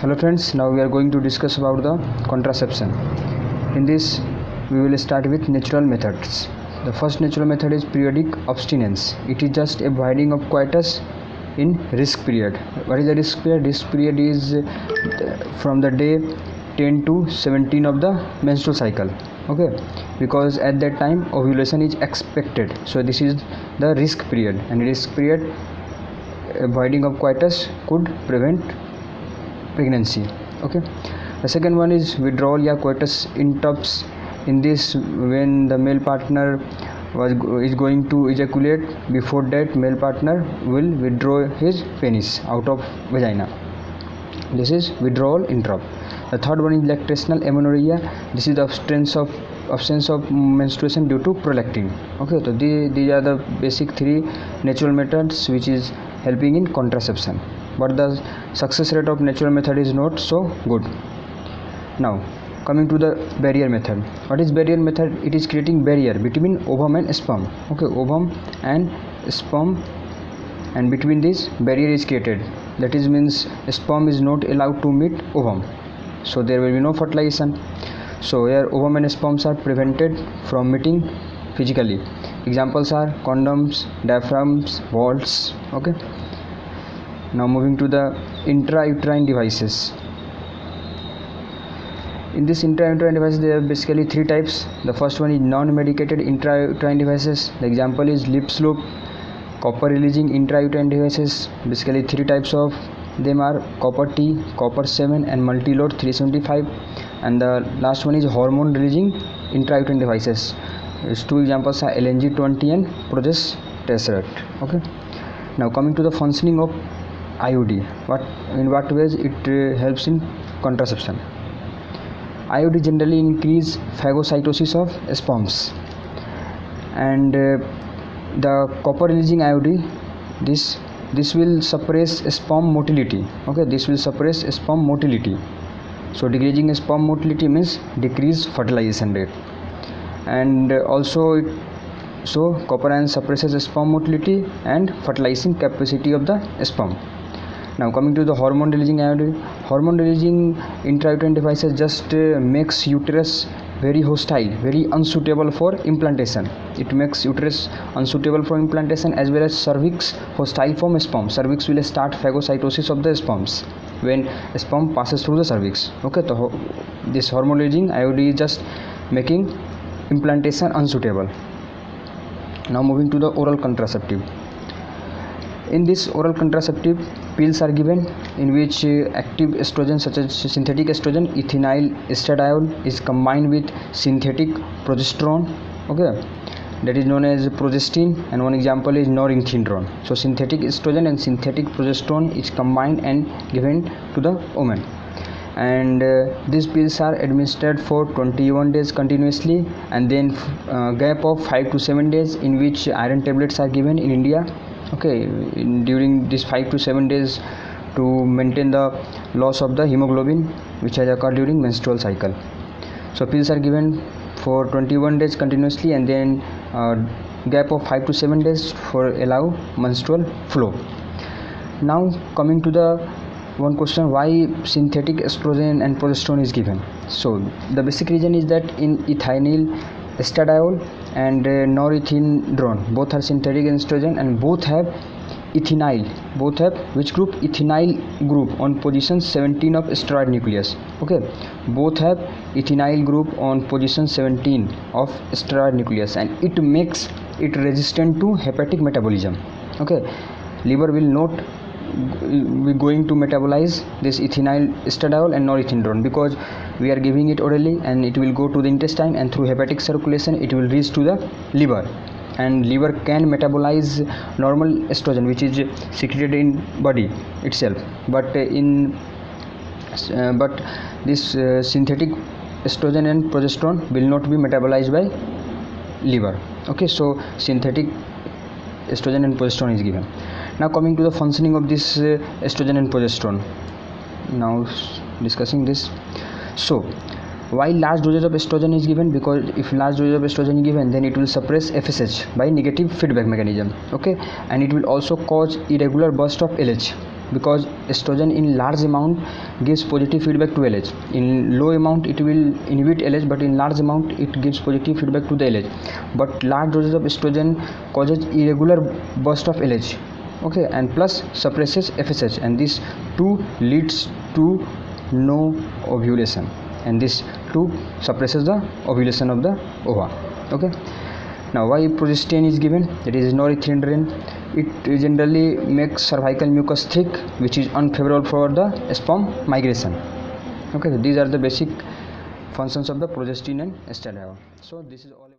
Hello friends, now we are going to discuss about the contraception. In this we will start with natural methods. The first natural method is periodic abstinence. It is just avoiding of coitus in risk period. What is the risk period? Risk period is from the day 10 to 17 of the menstrual cycle. Okay, because at that time ovulation is expected, so this is the risk period, and risk period avoiding of coitus could prevent pregnancy. Okay, the second one is withdrawal या coitus interrupts. In this, when the male partner is going to ejaculate, before that male partner will withdraw his penis out of vagina. This is withdrawal interrupt. The third one is lactational amenorrhea. This is the absence of menstruation due to prolactin. Okay, so these are the basic three natural methods which is helping in contraception, but the success rate of natural method is not so good. Now coming to the barrier method. What is barrier method? It is creating barrier between ovum and sperm. Okay, ovum and sperm, and between this barrier is created. That is means sperm is not allowed to meet ovum, so there will be no fertilization. So here ovum and sperms are prevented from meeting physically. Examples are condoms, diaphragms, vaults. Okay, now moving to the intrauterine devices. In this intrauterine devices there are basically three types. The first one is non-medicated intrauterine devices. The example is lips loop, copper releasing intrauterine devices. Basically three types of them are copper T, copper 7 and multi-load 375, and the last one is hormone releasing intrauterine devices. Its two examples are LNG20 and progesterone. Okay, now coming to the functioning of IUD. In what ways it helps in contraception? IUD generally increase phagocytosis of sperms, and the copper releasing IUD, this will suppress sperm motility. Okay, this will suppress sperm motility. So decreasing sperm motility means decrease fertilization rate, and also copper ion suppresses sperm motility and fertilizing capacity of the sperm. Now coming to the hormone releasing IUD. Hormone releasing intrauterine devices just makes uterus very hostile, very unsuitable for implantation. It makes uterus unsuitable for implantation, as well as cervix hostile for sperm. Cervix will start phagocytosis of the sperms when sperm passes through the cervix. Okay, so this hormone releasing IUD is just making implantation unsuitable. Now moving to the oral contraceptive. In this oral contraceptive, pills are given in which active estrogen such as synthetic estrogen, ethinyl estradiol, is combined with synthetic progesterone. Okay, that is known as progestin, and one example is norethindrone. So synthetic estrogen and synthetic progesterone is combined and given to the woman, and these pills are administered for 21 days continuously, and then gap of 5 to 7 days in which iron tablets are given in India. Okay, during these 5 to 7 days to maintain the loss of the hemoglobin which has occurred during menstrual cycle. So pills are given for 21 days continuously, and then gap of 5 to 7 days for allow menstrual flow. Now coming to the one question, why synthetic estrogen and progesterone is given? So the basic reason is that in ethinyl estradiol and norethindrone, both are synthetic estrogen, and both have ethinyl. Both have which group? Ethinyl group on position 17 of steroid nucleus. Okay, both have ethinyl group on position 17 of steroid nucleus, and it makes it resistant to hepatic metabolism. Okay, liver will not be going to metabolize this ethinyl estradiol and norethindrone, because we are giving it orally, and it will go to the intestine, and through hepatic circulation it will reach to the liver, and liver can metabolize normal estrogen which is secreted in body itself, but this synthetic estrogen and progesterone will not be metabolized by liver. Okay, so synthetic estrogen and progesterone is given. Now coming to the functioning of this estrogen and progesterone. Now discussing this. So why large dosage of estrogen is given? Because if large dosage of estrogen is given, then it will suppress FSH by negative feedback mechanism. Okay, and it will also cause irregular burst of LH, because estrogen in large amount gives positive feedback to LH. In low amount it will inhibit LH, but in large amount it gives positive feedback to the LH. But large doses of estrogen causes irregular burst of LH, okay, and plus suppresses FSH, and this too leads to no ovulation, and this too suppresses the ovulation of the ova. Okay, now why progestin is given? It is norethindrine. It generally makes cervical mucus thick, which is unfavorable for the sperm migration. Okay, so these are the basic functions of the progestin and estradiol. So this is all